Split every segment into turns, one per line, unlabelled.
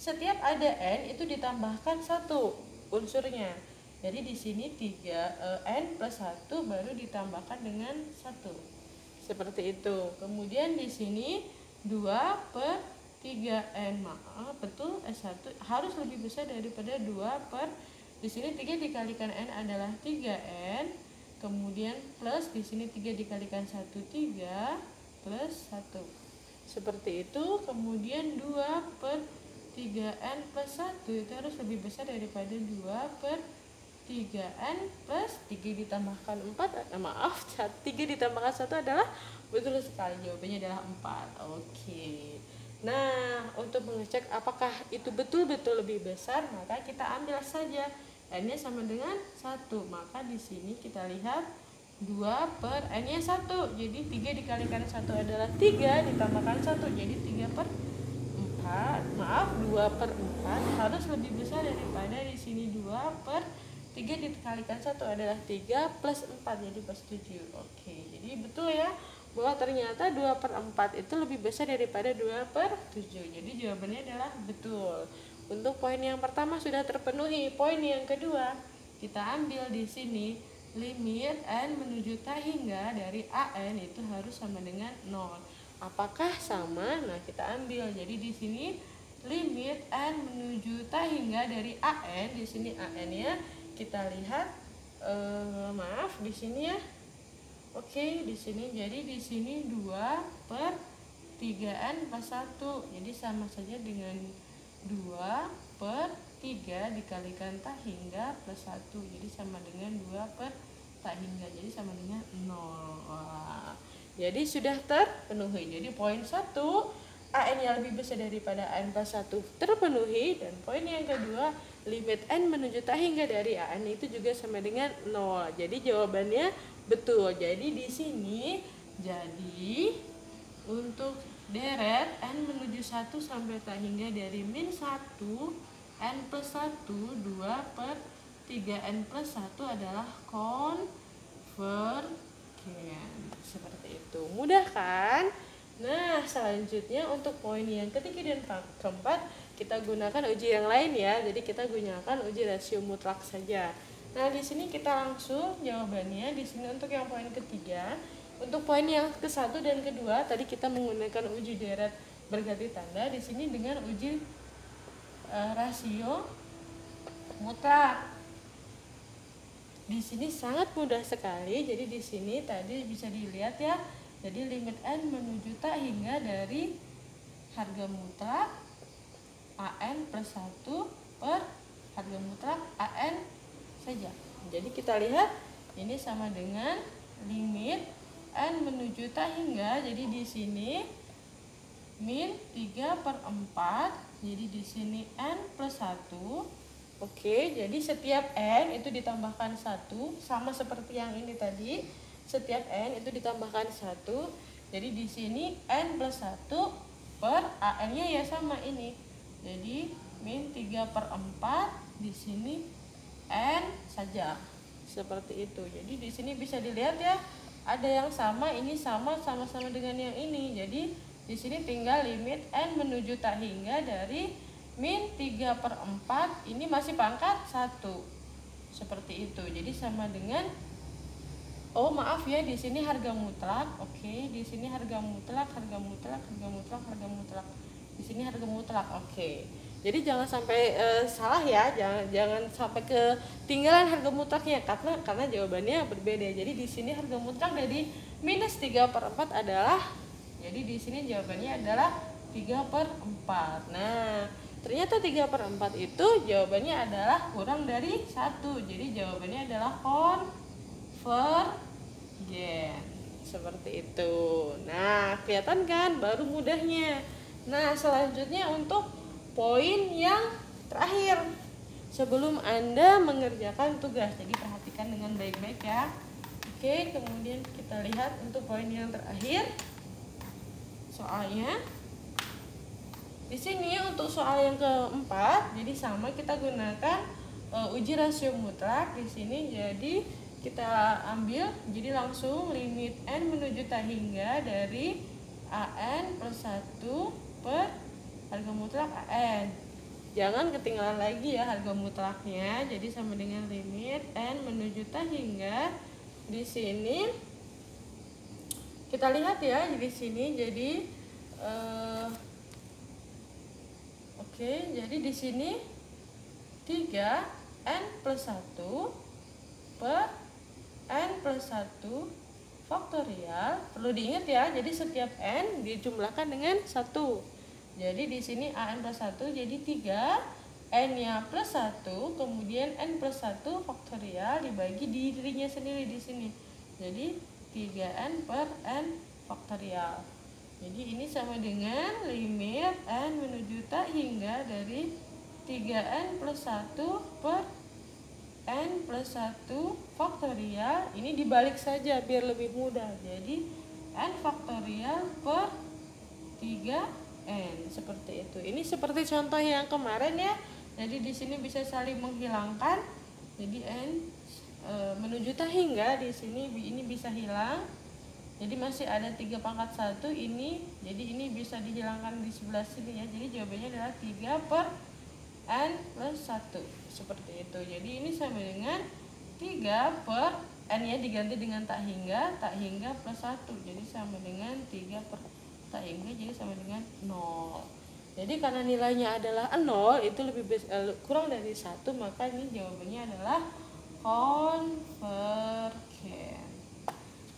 setiap ada n itu ditambahkan satu unsurnya. Jadi di sini n plus 1 baru ditambahkan dengan 1. Seperti itu. Kemudian di sini 2/3n. Maaf, betul, S1 harus lebih besar daripada 2 per, di sini 3 dikalikan n adalah 3n. Kemudian plus di sini 3 dikalikan 1 3 plus 1. Seperti itu. Kemudian 2/3n plus 1 itu harus lebih besar daripada 2/3n plus 3 ditambahkan 4. Maaf, 3 ditambahkan 1 adalah, betul sekali, jawabannya adalah 4. Oke. Nah, untuk mengecek apakah itu betul-betul lebih besar, maka kita ambil saja n-nya sama dengan 1. Maka di sini kita lihat 2 per n-nya 1. Jadi 3 dikalikan 1 adalah 3 ditambahkan 1. Jadi 3/4. Maaf, 2/4 harus lebih besar daripada di sini 2/3 dikalikan 1 adalah 3 plus 4. Jadi plus 7. Oke. Jadi betul ya, bahwa ternyata 2/4 itu lebih besar daripada 2/7. Jadi jawabannya adalah betul. Untuk poin yang pertama sudah terpenuhi. Poin yang kedua, kita ambil di sini limit n menuju t hingga dari an itu harus sama dengan 0. Apakah sama? Nah, kita ambil. Jadi di sini limit n menuju t hingga dari an, di sini an-nya kita lihat maaf di sini ya. Oke, di sini jadi di sini 2/3n plus 1. Jadi sama saja dengan 2/3 dikalikan t hingga plus 1. Jadi sama dengan 2/t hingga. Jadi sama dengan 0. Wah. Jadi sudah terpenuhi. Jadi poin 1 an yang lebih besar daripada an plus 1 terpenuhi. Dan poin yang kedua, limit n menuju t hingga dari an itu juga sama dengan 0. Jadi jawabannya betul. Jadi di sini untuk deret n menuju 1 sampai t hingga dari min 1 n plus 1 2/3n plus 1 adalah konvergen. Seperti itu. Mudah kan? Nah, selanjutnya untuk poin yang ketiga dan keempat kita gunakan uji yang lain ya. Jadi kita gunakan uji rasio mutlak saja. Nah, di sini kita langsung jawabannya. Di sini untuk yang poin ketiga, untuk poin yang ke-1 dan kedua tadi kita menggunakan uji deret berganti tanda. Di sini dengan uji rasio mutlak. Di sini sangat mudah sekali. Jadi di sini tadi bisa dilihat ya. Jadi limit n menuju t hingga dari harga mutlak an plus 1 per harga mutlak an saja. Jadi kita lihat ini sama dengan limit n menuju t hingga, jadi di sini min 3/4, jadi di sini n plus 1. Oke, jadi setiap n itu ditambahkan 1, sama seperti yang ini tadi. Setiap n itu ditambahkan 1. Jadi di sini n plus 1 per an-nya ya sama ini. Jadi min 3/4, di sini n saja. Seperti itu. Jadi di sini bisa dilihat ya, ada yang sama, ini sama-sama dengan yang ini. Jadi di sini tinggal limit n menuju t hingga dari min 3/4, ini masih pangkat 1. Seperti itu. Jadi sama dengan, oh maaf ya, di sini harga mutlak. Oke, di sini harga mutlak. Di sini harga mutlak. Oke. Jadi jangan sampai salah ya, jangan sampai ketinggalan harga mutlaknya karena jawabannya berbeda. Jadi di sini harga mutlak dari minus 3/4 adalah, jadi di sini jawabannya adalah 3/4. Nah, ternyata 3/4 itu jawabannya adalah kurang dari 1. Jadi jawabannya adalah konvergen. Seperti itu. Nah, kelihatan kan baru mudahnya. Nah, selanjutnya untuk poin yang terakhir sebelum Anda mengerjakan tugas. Jadi perhatikan dengan baik-baik ya. Oke, kemudian kita lihat untuk poin yang terakhir. Soalnya di sini untuk soal yang keempat, jadi sama kita gunakan uji rasio mutlak di sini. Jadi kita ambil, jadi langsung limit n menuju t hingga dari an plus 1 per harga mutlak an. jangan ketinggalan lagi ya harga mutlaknya. Jadi sama dengan limit n menuju t hingga di sini kita lihat ya di sini. Jadi oke, jadi di sini 3n plus 1 per n plus 1 faktorial. Perlu diingat ya, jadi setiap n dijumlahkan dengan 1. Jadi di sini an plus 1 jadi 3, n-nya plus 1, kemudian n plus 1 faktorial dibagi dirinya sendiri di sini. Jadi 3n per n faktorial. Jadi ini sama dengan limit n menuju t hingga dari 3n plus 1 per n plus 1 faktorial. Ini dibalik saja biar lebih mudah. Jadi n faktorial per 3n seperti itu. Ini seperti contoh yang kemarin ya. Jadi di sini bisa saling menghilangkan. Jadi n menuju t hingga di sini ini bisa hilang. Jadi masih ada 3 pangkat 1 ini. Jadi ini bisa dihilangkan di sebelah sini ya. Jadi jawabannya adalah 3 per n plus 1 seperti itu. Jadi ini sama dengan 3 per n ya diganti dengan tak hingga plus 1. Jadi sama dengan 3 per tak hingga, jadi sama dengan 0. Jadi karena nilainya adalah 0 itu kurang dari 1, maka ini jawabannya adalah konvergen.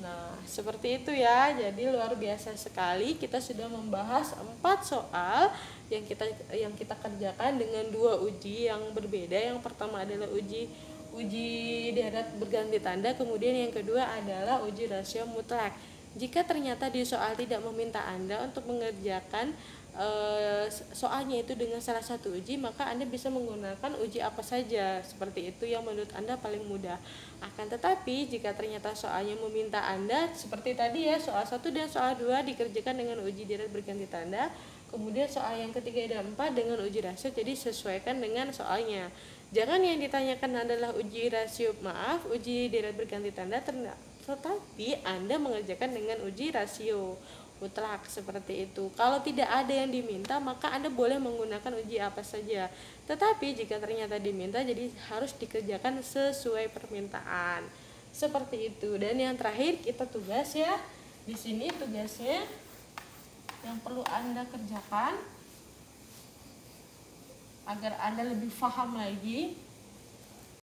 Nah, seperti itu ya. Jadi luar biasa sekali, kita sudah membahas 4 soal yang kita kerjakan dengan 2 uji yang berbeda. Yang pertama adalah uji deret berganti tanda, kemudian yang kedua adalah uji rasio mutlak. Jika ternyata di soal tidak meminta Anda untuk mengerjakan soalnya itu dengan salah satu uji, maka Anda bisa menggunakan uji apa saja seperti itu yang menurut Anda paling mudah. Akan tetapi jika ternyata soalnya meminta Anda seperti tadi ya, soal 1 dan soal 2 dikerjakan dengan uji deret berganti tanda, kemudian soal yang ketiga dan 4 dengan uji rasio, jadi sesuaikan dengan soalnya. Jangan yang ditanyakan adalah uji deret berganti tanda, tetapi Anda mengerjakan dengan uji rasio mutlak seperti itu. Kalau tidak ada yang diminta, maka Anda boleh menggunakan uji apa saja. Tetapi jika ternyata diminta, jadi harus dikerjakan sesuai permintaan. Seperti itu. Dan yang terakhir kita tugas ya. Di sini tugasnya yang perlu Anda kerjakan agar Anda lebih paham lagi.